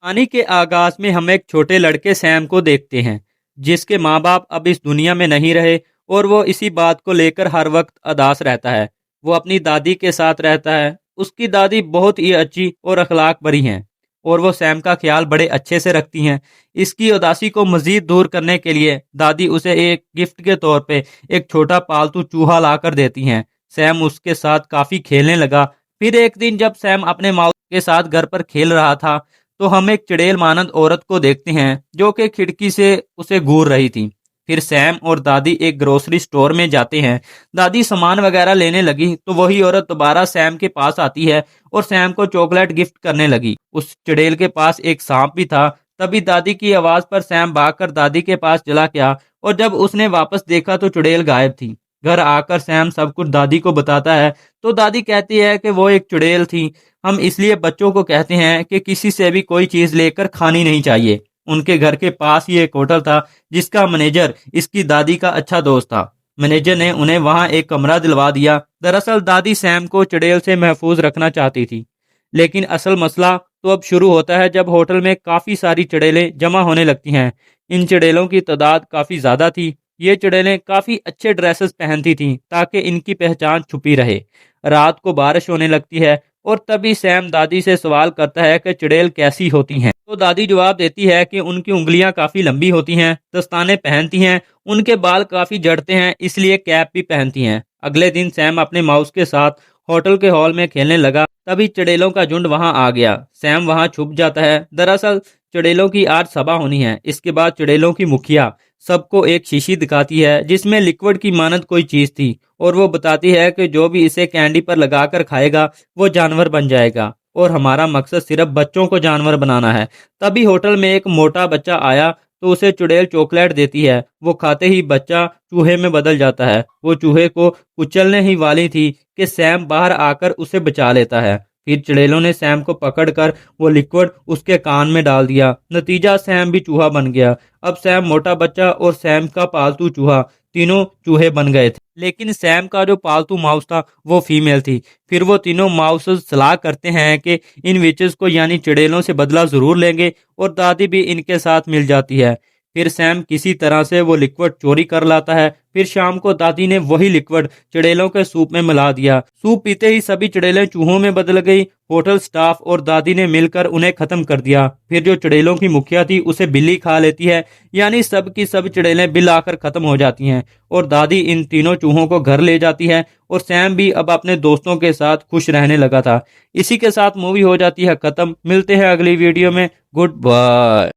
कहानी के आगाज में हम एक छोटे लड़के सैम को देखते हैं, जिसके माँ बाप अब इस दुनिया में नहीं रहे और वो इसी बात को लेकर हर वक्त उदास रहता है। वो अपनी दादी के साथ रहता है। उसकी दादी बहुत ही अच्छी और अखलाक भरी हैं और वो सैम का ख्याल बड़े अच्छे से रखती हैं। इसकी उदासी को मजीद दूर करने के लिए दादी उसे एक गिफ्ट के तौर पे एक छोटा पालतू चूहा ला कर देती हैं। सैम उसके साथ काफी खेलने लगा। फिर एक दिन जब सैम अपने माँ के साथ घर पर खेल रहा था, तो हम एक चुड़ैल मानद औरत को देखते हैं जो कि खिड़की से उसे घूर रही थी। फिर सैम और दादी एक ग्रोसरी स्टोर में जाते हैं। दादी सामान वगैरह लेने लगी तो वही औरत दोबारा सैम के पास आती है और सैम को चॉकलेट गिफ्ट करने लगी। उस चुड़ैल के पास एक सांप भी था। तभी दादी की आवाज पर सैम भागकर दादी के पास चला गया और जब उसने वापस देखा तो चुड़ैल गायब थी। घर आकर सैम सब कुछ दादी को बताता है तो दादी कहती है कि वो एक चुड़ैल थी। हम इसलिए बच्चों को कहते हैं कि किसी से भी कोई चीज लेकर खानी नहीं चाहिए। उनके घर के पास ही एक होटल था जिसका मैनेजर इसकी दादी का अच्छा दोस्त था। मैनेजर ने उन्हें वहां एक कमरा दिलवा दिया। दरअसल दादी सैम को चुड़ैल से महफूज रखना चाहती थी, लेकिन असल मसला तो अब शुरू होता है जब होटल में काफी सारी चुड़ैलें जमा होने लगती हैं। इन चुड़ैलों की तादाद काफी ज्यादा थी। ये चुड़ैलें काफी अच्छे ड्रेसेस पहनती थीं ताकि इनकी पहचान छुपी रहे। रात को बारिश होने लगती है और तभी सैम दादी से सवाल करता है कि चुड़ैल कैसी होती हैं। तो दादी जवाब देती है कि उनकी उंगलियां काफी लंबी होती हैं, दस्ताने पहनती हैं, उनके बाल काफी झड़ते हैं, इसलिए कैप भी पहनती हैं। अगले दिन सैम अपने माउस के साथ होटल के हॉल में खेलने लगा। तभी चुड़ैलों का झुंड वहां आ गया। सैम वहां छुप जाता है। दरअसल चुड़ैलों की आज सभा होनी है। इसके बाद चुड़ैलों की मुखिया सबको एक शीशी दिखाती है जिसमें लिक्विड की मानद कोई चीज थी और वो बताती है कि जो भी इसे कैंडी पर लगाकर खाएगा वो जानवर बन जाएगा और हमारा मकसद सिर्फ बच्चों को जानवर बनाना है। तभी होटल में एक मोटा बच्चा आया तो उसे चुड़ैल चॉकलेट देती है। वो खाते ही बच्चा चूहे में बदल जाता है। वो चूहे को कुचलने ही वाली थी कि सैम बाहर आकर उसे बचा लेता है। फिर चुड़ैलों ने सैम को पकड़कर वो लिक्विड उसके कान में डाल दिया। नतीजा सैम भी चूहा बन गया। अब सैम मोटा बच्चा और सैम का पालतू चूहा तीनों चूहे बन गए थे, लेकिन सैम का जो पालतू माउस था वो फीमेल थी। फिर वो तीनों माउस सलाह करते हैं कि इन विचेस को यानी चुड़ैलों से बदला जरूर लेंगे और दादी भी इनके साथ मिल जाती है। फिर सैम किसी तरह से वो लिक्विड चोरी कर लाता है। फिर शाम को दादी ने वही लिक्विड चुड़ैलों के सूप में मिला दिया। सूप पीते ही सभी चुड़ैलें चूहों में बदल गई। होटल स्टाफ और दादी ने मिलकर उन्हें खत्म कर दिया। फिर जो चुड़ैलों की मुखिया थी उसे बिल्ली खा लेती है, यानी सब की सब चुड़ैलें बिल आकर खत्म हो जाती हैं और दादी इन तीनों चूहों को घर ले जाती है और सैम भी अब अपने दोस्तों के साथ खुश रहने लगा था। इसी के साथ मूवी हो जाती है खत्म। मिलते हैं अगली वीडियो में। Good bye.